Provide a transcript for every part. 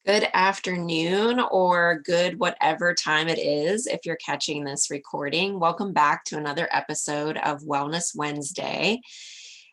Good afternoon or good whatever time it is if you're catching this recording. Welcome back to another episode of Wellness Wednesday.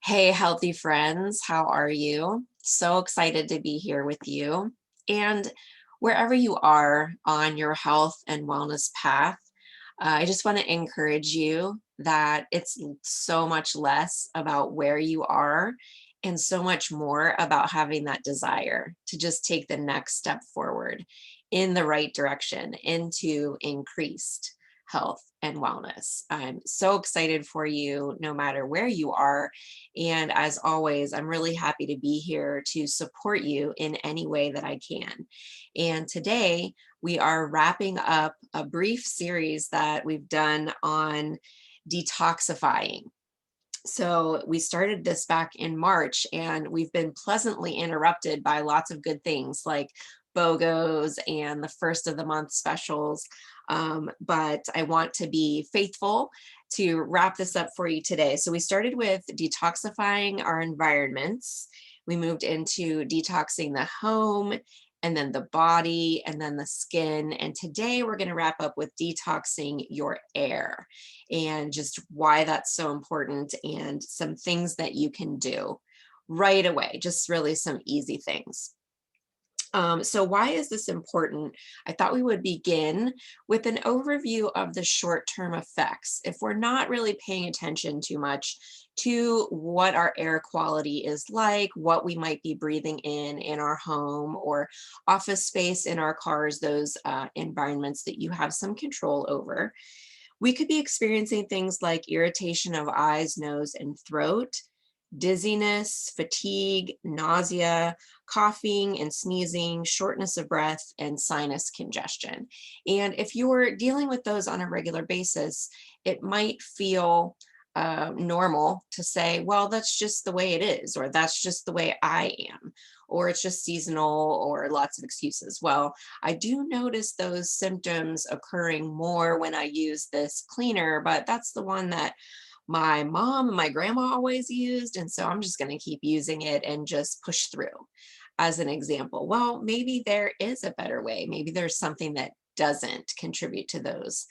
Hey, healthy friends, how are you? So excited to be here with you. And wherever you are on your health and wellness path, I just want to encourage you that it's so much less about where you are and so much more about having that desire to just take the next step forward in the right direction into increased health and wellness. I'm so excited for you no matter where you are. And as always, I'm really happy to be here to support you in any way that I can. And today we are wrapping up a brief series that we've done on detoxifying. So we started this back in March and we've been pleasantly interrupted by lots of good things like BOGOs and the first of the month specials. But I want to be faithful to wrap this up for you today. So we started with detoxifying our environments. We moved into detoxing the home and then the body and then the skin. And today we're going to wrap up with detoxing your air and just why that's so important and some things that you can do right away, just really some easy things. So why is this important? I thought we would begin with an overview of the short-term effects. If we're not really paying attention too much to what our air quality is like, what we might be breathing in our home or office space in our cars, those environments that you have some control over, we could be experiencing things like irritation of eyes, nose, and throat, dizziness, fatigue, nausea, coughing and sneezing, shortness of breath, and sinus congestion. And if you're dealing with those on a regular basis, it might feel normal to say, well, that's just the way it is, or that's just the way I am, or it's just seasonal, or lots of excuses. Well, I do notice those symptoms occurring more when I use this cleaner, but that's the one that my mom and my grandma always used. And so I'm just going to keep using it and just push through as an example. Well, maybe there is a better way. Maybe there's something that doesn't contribute to those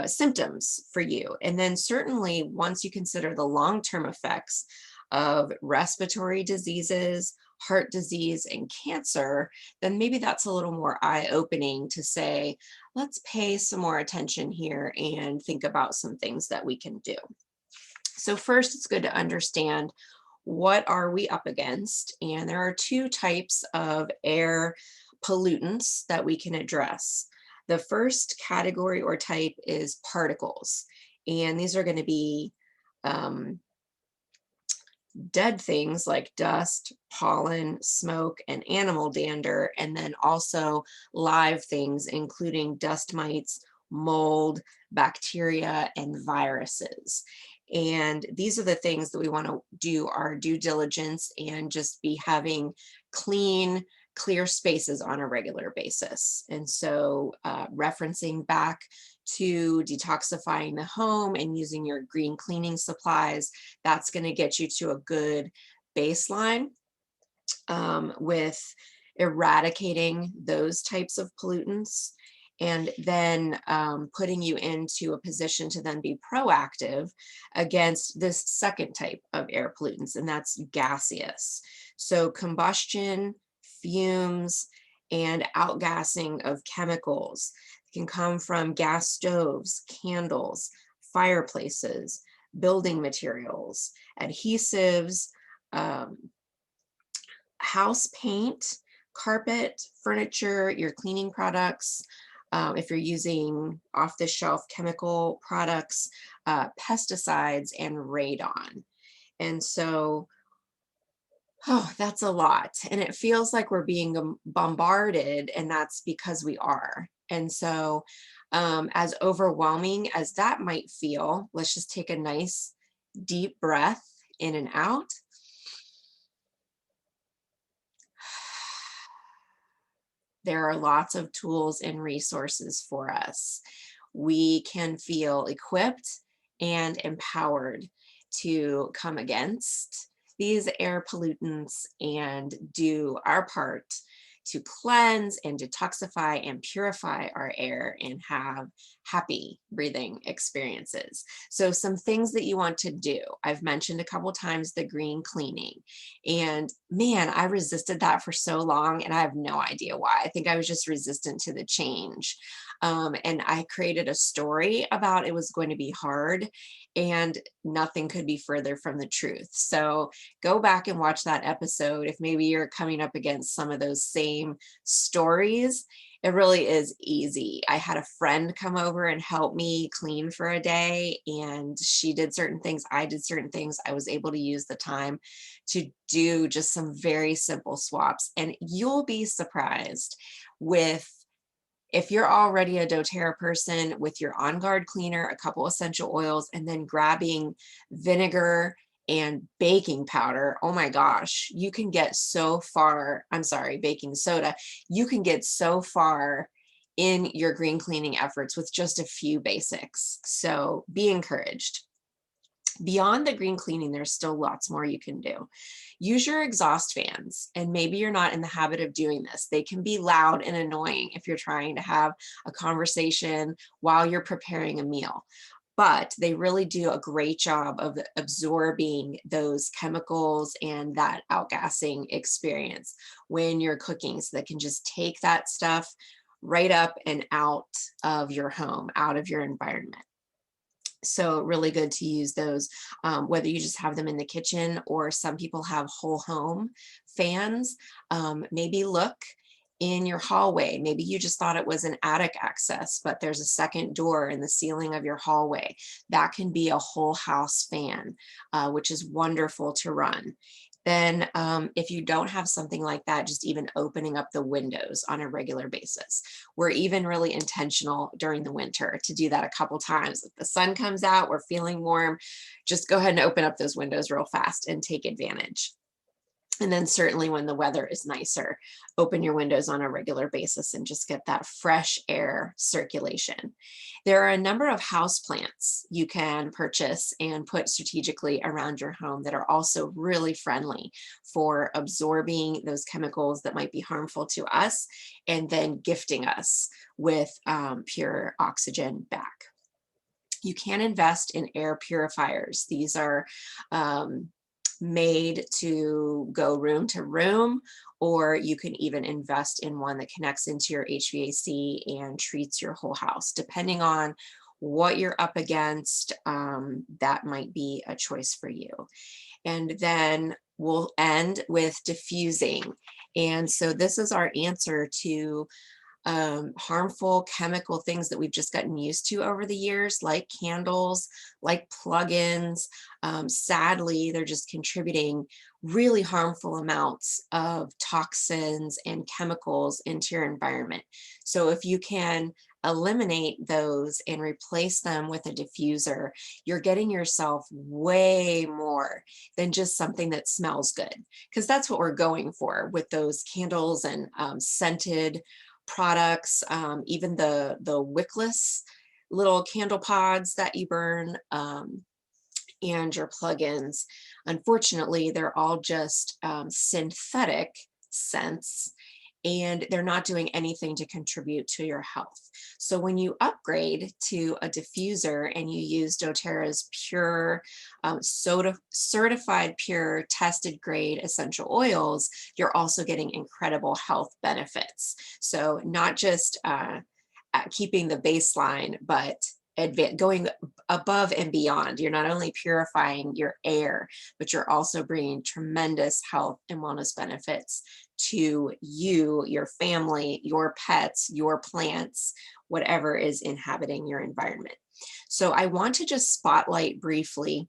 symptoms for you. And then certainly once you consider the long-term effects of respiratory diseases, heart disease, and cancer, then maybe that's a little more eye-opening to say, let's pay some more attention here and think about some things that we can do. So first, it's good to understand what are we up against, and there are two types of air pollutants that we can address. The first category or type is particles, and these are going to be um, dead things like dust, pollen, smoke, and animal dander, and then also live things including dust mites, mold, bacteria, and viruses. And these are the things that we want to do our due diligence and just be having clean, clear spaces on a regular basis. And so referencing back to detoxifying the home and using your green cleaning supplies, that's going to get you to a good baseline with eradicating those types of pollutants, and then putting you into a position to then be proactive against this second type of air pollutants, and that's gaseous. So combustion, fumes, and outgassing of chemicals can come from gas stoves, candles, fireplaces, building materials, adhesives, um, house paint, carpet, furniture, your cleaning products, if you're using off-the-shelf chemical products, pesticides, and radon. And so, oh, that's a lot. And it feels like we're being bombarded, and that's because we are. And so, as overwhelming as that might feel, let's just take a nice deep breath in and out. There are lots of tools and resources for us. We can feel equipped and empowered to come against these air pollutants and do our part to cleanse and detoxify and purify our air and have happy breathing experiences. So some things that you want to do. I've mentioned a couple times the green cleaning. And man, I resisted that for so long and I have no idea why. I think I was just resistant to the change. And I created a story about it was going to be hard, and nothing could be further from the truth. So go back and watch that episode if maybe you're coming up against some of those same stories. It really is easy. I had a friend come over and help me clean for a day, and she did certain things. I did certain things. I was able to use the time to do just some very simple swaps, and you'll be surprised with, if you're already a doTERRA person, with your On Guard cleaner, a couple essential oils, and then grabbing vinegar and baking powder, oh my gosh, you can get so far. I'm sorry, baking soda. You can get so far in your green cleaning efforts with just a few basics. So be encouraged. Beyond the green cleaning, there's still lots more you can do. Use your exhaust fans, and maybe you're not in the habit of doing this. They can be loud and annoying if you're trying to have a conversation while you're preparing a meal, but they really do a great job of absorbing those chemicals and that outgassing experience when you're cooking, so they can just take that stuff right up and out of your home, out of your environment. So really good to use those, whether you just have them in the kitchen or some people have whole home fans. Maybe look in your hallway. Maybe you just thought it was an attic access, but there's a second door in the ceiling of your hallway. That can be a whole house fan, which is wonderful to run. Then if you don't have something like that, just even opening up the windows on a regular basis. We're even really intentional during the winter to do that a couple times. If the sun comes out, we're feeling warm, just go ahead and open up those windows real fast and take advantage. And then certainly when the weather is nicer, open your windows on a regular basis and just get that fresh air circulation. There are a number of house plants you can purchase and put strategically around your home that are also really friendly for absorbing those chemicals that might be harmful to us and then gifting us with pure oxygen back. You can invest in air purifiers. These are made to go room to room, or you can even invest in one that connects into your HVAC and treats your whole house. Depending on what you're up against, that might be a choice for you. And then we'll end with diffusing. And so this is our answer to harmful chemical things that we've just gotten used to over the years, like candles, like plugins. Sadly, they're just contributing really harmful amounts of toxins and chemicals into your environment. So if you can eliminate those and replace them with a diffuser, you're getting yourself way more than just something that smells good, because that's what we're going for with those candles and scented products, even the wickless little candle pods that you burn, and your plugins. Unfortunately, they're all just synthetic scents, and they're not doing anything to contribute to your health. So when you upgrade to a diffuser and you use doTERRA's pure, certified pure, tested grade essential oils, you're also getting incredible health benefits. So not just keeping the baseline, but going above and beyond. You're not only purifying your air, but you're also bringing tremendous health and wellness benefits to you, your family, your pets, your plants, whatever is inhabiting your environment. So I want to just spotlight briefly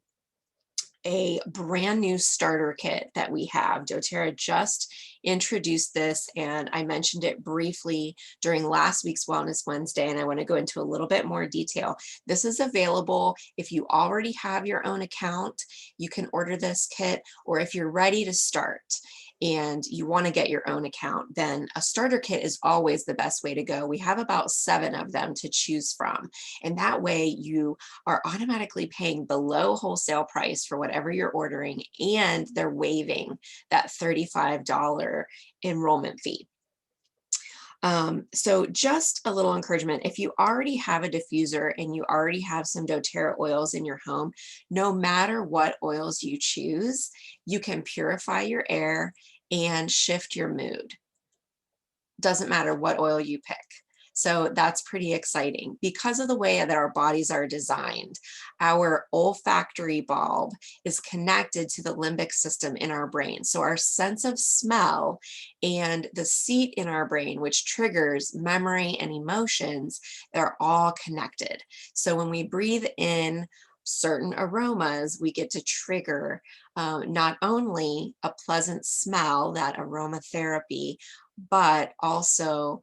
a brand new starter kit that we have. doTERRA just introduced this, and I mentioned it briefly during last week's Wellness Wednesday, and I want to go into a little bit more detail. This is available if you already have your own account. You can order this kit, or if you're ready to start and you want to get your own account, then a starter kit is always the best way to go. We have about 7 of them to choose from, and that way you are automatically paying below wholesale price for whatever you're ordering, and they're waiving that $35 enrollment fee. So just a little encouragement, if you already have a diffuser and you already have some doTERRA oils in your home, no matter what oils you choose, you can purify your air and shift your mood. Doesn't matter what oil you pick. So that's pretty exciting. Because of the way that our bodies are designed, our olfactory bulb is connected to the limbic system in our brain. So our sense of smell and the seat in our brain, which triggers memory and emotions, they're all connected. So when we breathe in certain aromas, we get to trigger not only a pleasant smell, that aromatherapy, but also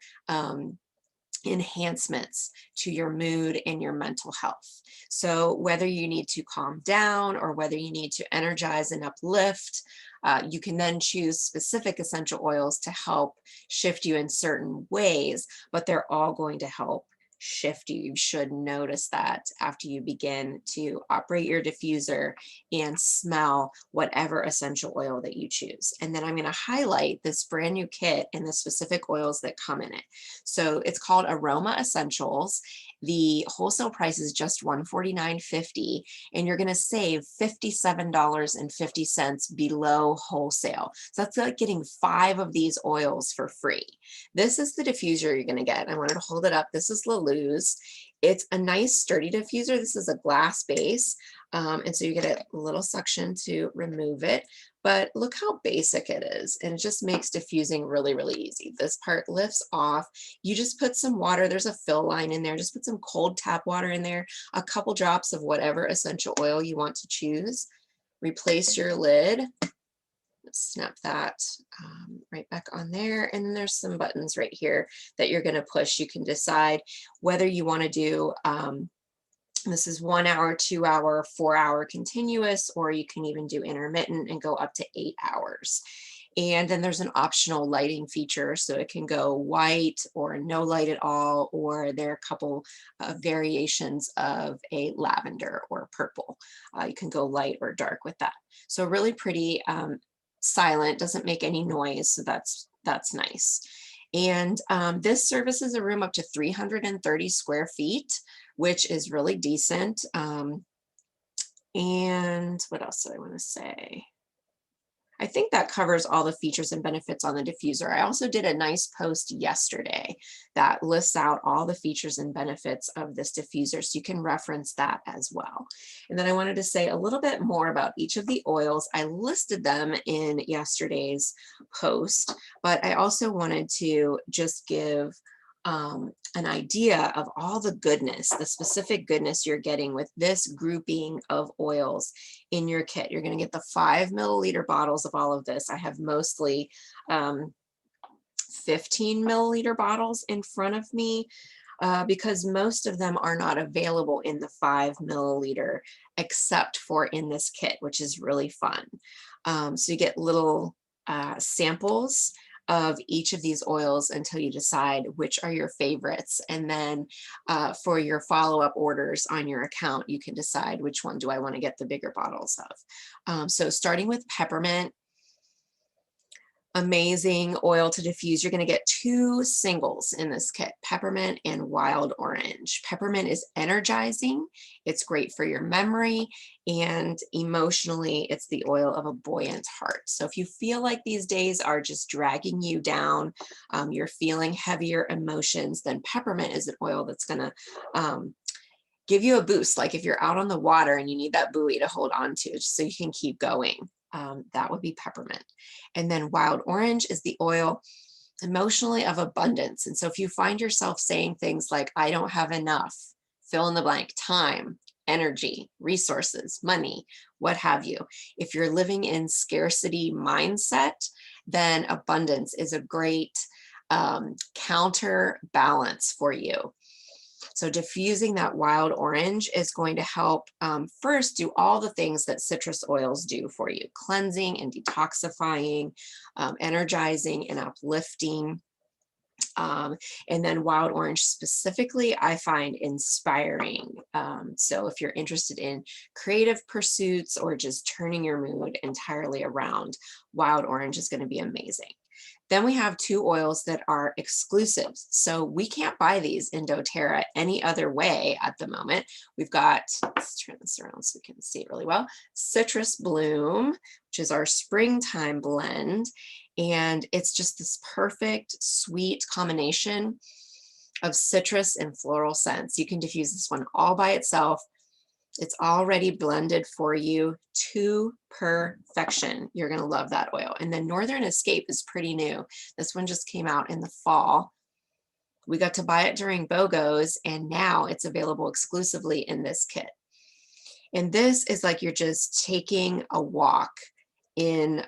enhancements to your mood and your mental health. So whether you need to calm down or whether you need to energize and uplift, you can then choose specific essential oils to help shift you in certain ways, but they're all going to help shift you. You should notice that after you begin to operate your diffuser and smell whatever essential oil that you choose. And then I'm going to highlight this brand new kit and the specific oils that come in it. So it's called Aroma Essentials. The wholesale price is just $149.50, and you're going to save $57.50 below wholesale. So that's like getting 5 of these oils for free. This is the diffuser you're going to get. I wanted to hold it up. This is Lulu's. It's a nice sturdy diffuser. This is a glass base. And so you get a little suction to remove it, but look how basic it is. And it just makes diffusing really, really easy. This part lifts off. You just put some water. There's a fill line in there. Just put some cold tap water in there, a couple drops of whatever essential oil you want to choose. Replace your lid. Snap that right back on there. And then there's some buttons right here that you're going to push. You can decide whether you want to do this is 1 hour, 2 hour, 4 hour continuous, or you can even do intermittent and go up to 8 hours. And then there's an optional lighting feature, so it can go white or no light at all, or there are a couple variations of a lavender or purple. You can go light or dark with that. So really pretty, silent, doesn't make any noise, so that's nice. And this services a room up to 330 square feet, which is really decent. And what else do I want to say? I think that covers all the features and benefits on the diffuser. I also did a nice post yesterday that lists out all the features and benefits of this diffuser, so you can reference that as well. And then I wanted to say a little bit more about each of the oils. I listed them in yesterday's post, but I also wanted to just give an idea of all the goodness, the specific goodness you're getting with this grouping of oils in your kit. You're going to get the 5 milliliter bottles of all of this. I have mostly 15 milliliter bottles in front of me because most of them are not available in the 5 milliliter except for in this kit, which is really fun. So you get little samples of each of these oils until you decide which are your favorites. And then for your follow-up orders on your account, you can decide which one do I want to get the bigger bottles of. So starting with peppermint, amazing oil to diffuse. You're going to get 2 singles in this kit, peppermint and wild orange. Peppermint is energizing. It's great for your memory, and emotionally, it's the oil of a buoyant heart. So if you feel like these days are just dragging you down, you're feeling heavier emotions, then peppermint is an oil that's going to give you a boost. Like if you're out on the water and you need that buoy to hold on to so you can keep going. That would be peppermint. And then wild orange is the oil emotionally of abundance. And so if you find yourself saying things like, I don't have enough, fill in the blank, time, energy, resources, money, what have you. If you're living in scarcity mindset, then abundance is a great counterbalance for you. So diffusing that wild orange is going to help first do all the things that citrus oils do for you: cleansing and detoxifying, energizing and uplifting. And then wild orange specifically, I find inspiring. So if you're interested in creative pursuits or just turning your mood entirely around, wild orange is going to be amazing. Then we have two oils that are exclusives. So we can't buy these in doTERRA any other way at the moment. We've got, let's turn this around so we can see it really well, Citrus Bloom, which is our springtime blend. And it's just this perfect sweet combination of citrus and floral scents. You can diffuse this one all by itself. It's already blended for you to perfection. You're going to love that oil. And then Northern Escape is pretty new. This one just came out in the fall. We got to buy it during BOGOs, and now it's available exclusively in this kit. And this is like you're just taking a walk in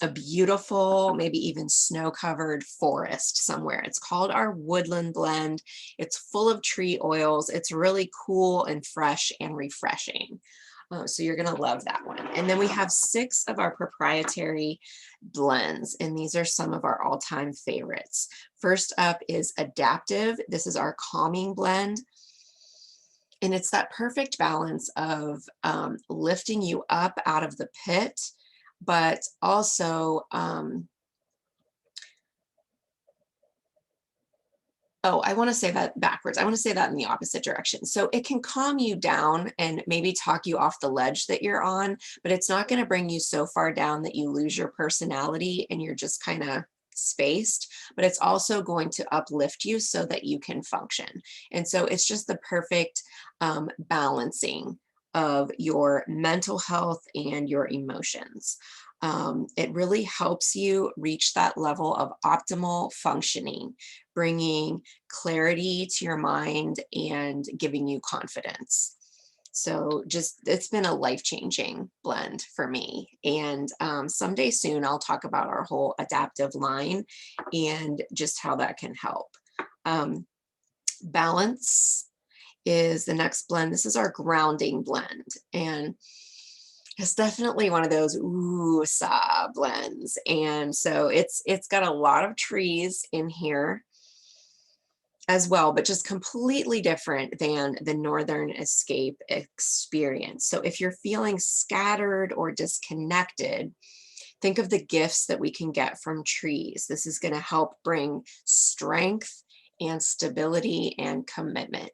a beautiful, maybe even snow-covered forest somewhere. It's called our Woodland blend. It's full of tree oils. It's really cool and fresh and refreshing. So you're gonna love that one. And then we have 6 of our proprietary blends, and these are some of our all-time favorites. First up is Adaptive. This is our calming blend. And it's that perfect balance of lifting you up out of the pit, but also, I want to say that backwards. I want to say that in the opposite direction. So it can calm you down and maybe talk you off the ledge that you're on, but it's not going to bring you so far down that you lose your personality and you're just kind of spaced, but it's also going to uplift you so that you can function. And so it's just the perfect balancing of your mental health and your emotions. It really helps you reach that level of optimal functioning, bringing clarity to your mind and giving you confidence. So just, it's been a life-changing blend for me. And someday soon, I'll talk about our whole adaptive line and just how that can help. Balance is the next blend. This is our grounding blend. And it's definitely one of those ooh-sa blends. And so it's got a lot of trees in here as well, but just completely different than the Northern Escape experience. So if you're feeling scattered or disconnected, think of the gifts that we can get from trees. This is going to help bring strength and stability and commitment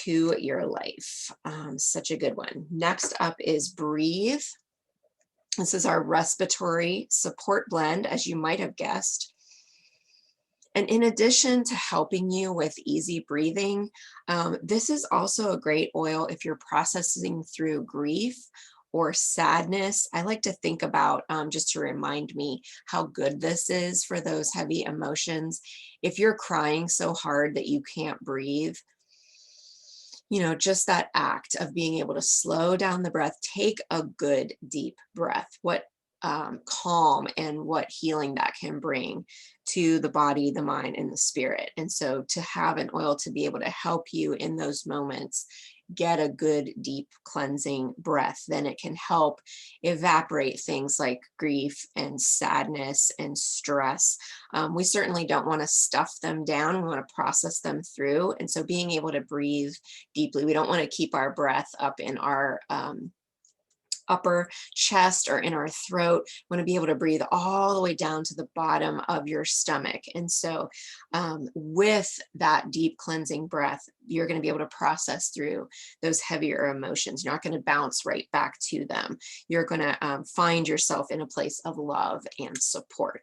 to your life. Such a good one. Next up is Breathe. This is our respiratory support blend, as you might have guessed. And in addition to helping you with easy breathing, this is also a great oil if you're processing through grief or sadness. I like to think about, just to remind me how good this is for those heavy emotions. If you're crying so hard that you can't breathe, you know, just that act of being able to slow down the breath, take a good deep breath, what calm and what healing that can bring to the body, the mind, and the spirit. And so to have an oil to be able to help you in those moments get a good deep cleansing breath, then it can help evaporate things like grief and sadness and stress. We certainly don't want to stuff them down. We want to process them through. And so being able to breathe deeply, we don't want to keep our breath up in our upper chest or in our throat. We want to be able to breathe all the way down to the bottom of your stomach. And so with that deep cleansing breath, you're going to be able to process through those heavier emotions. You're not going to bounce right back to them. You're going to find yourself in a place of love and support.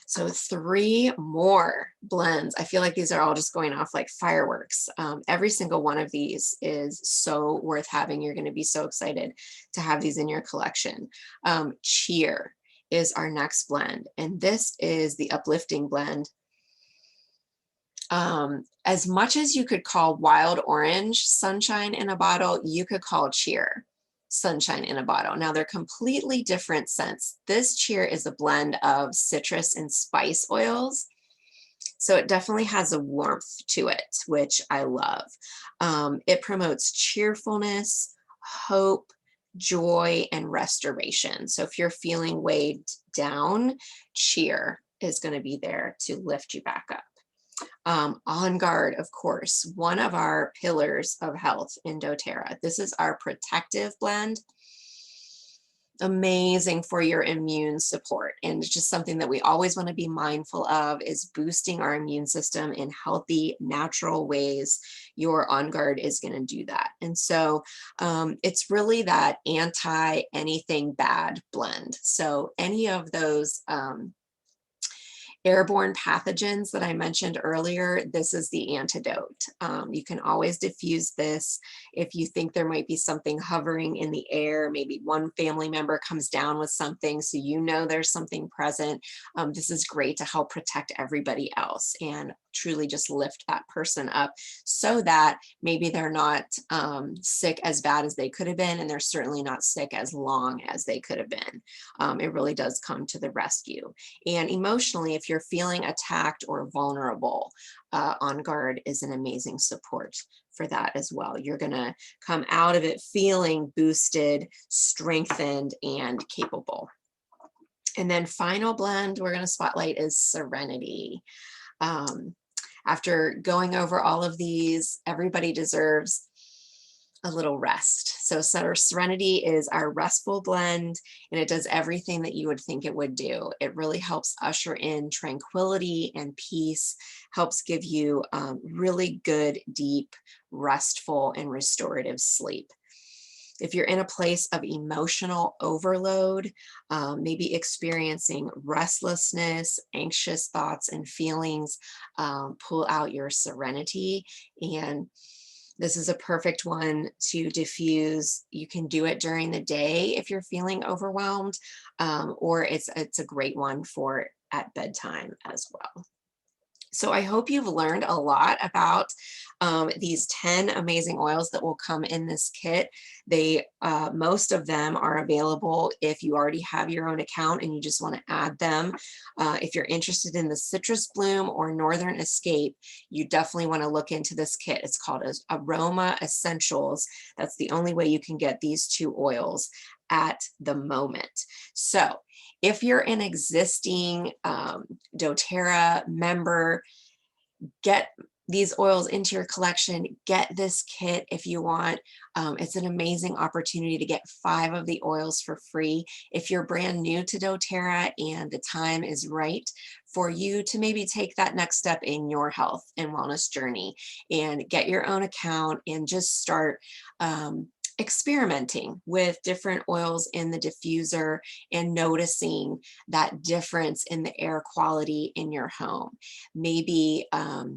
So 3 more blends. I feel like these are all just going off like fireworks. Every single one of these is so worth having. You're going to be so excited to have these in your collection. Cheer is our next blend, and this is the uplifting blend. As much as you could call Wild Orange sunshine in a bottle, you could call Cheer sunshine in a bottle. Now they're completely different scents. This Cheer is a blend of citrus and spice oils. So it definitely has a warmth to it, which I love. It promotes cheerfulness, hope, joy, and restoration. So if you're feeling weighed down, Cheer is going to be there to lift you back up. On Guard, of course, one of our pillars of health in doTERRA. This is our protective blend. amazing for your immune support. And it's just something that we always want to be mindful of, is boosting our immune system in healthy, natural ways. Your On Guard is going to do that. And so it's really that anti anything bad blend. So any of those airborne pathogens that I mentioned earlier, this is the antidote. You can always diffuse this if you think there might be something hovering in the air. Maybe one family member comes down with something, so you know there's something present. This is great to help protect everybody else and truly just lift that person up, so that maybe they're not sick as bad as they could have been, and they're certainly not sick as long as they could have been. It really does come to the rescue. And emotionally, if you're feeling attacked or vulnerable, On Guard is an amazing support for that as well. You're going to come out of it feeling boosted, strengthened, and capable. And then final blend we're going to spotlight is Serenity. After going over all of these, everybody deserves a little rest. So Serenity is our restful blend, and it does everything that you would think it would do. It really helps usher in tranquility and peace, helps give you really good, deep, restful, and restorative sleep. If you're in a place of emotional overload, maybe experiencing restlessness, anxious thoughts and feelings, pull out your Serenity. And this is a perfect one to diffuse. You can do it during the day if you're feeling overwhelmed, or it's a great one for at bedtime as well. So I hope you've learned a lot about these 10 amazing oils that will come in this kit. Most of them are available if you already have your own account and you just want to add them. If you're interested in the Citrus Bloom or Northern Escape, you definitely want to look into this kit. It's called Aroma Essentials. That's the only way you can get these 2 oils at the moment. So if you're an existing doTERRA member, get these oils into your collection. Get this kit if you want. It's an amazing opportunity to get 5 of the oils for free. If you're brand new to doTERRA and the time is right for you to maybe take that next step in your health and wellness journey and get your own account and just start experimenting with different oils in the diffuser and noticing that difference in the air quality in your home. Maybe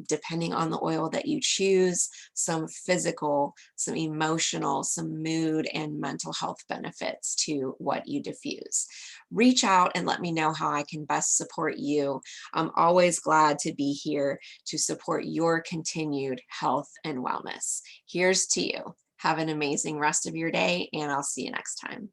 depending on the oil that you choose, some physical, some emotional, some mood and mental health benefits to what you diffuse. Reach out and let me know how I can best support you. I'm always glad to be here to support your continued health and wellness. Here's to you. Have an amazing rest of your day, and I'll see you next time.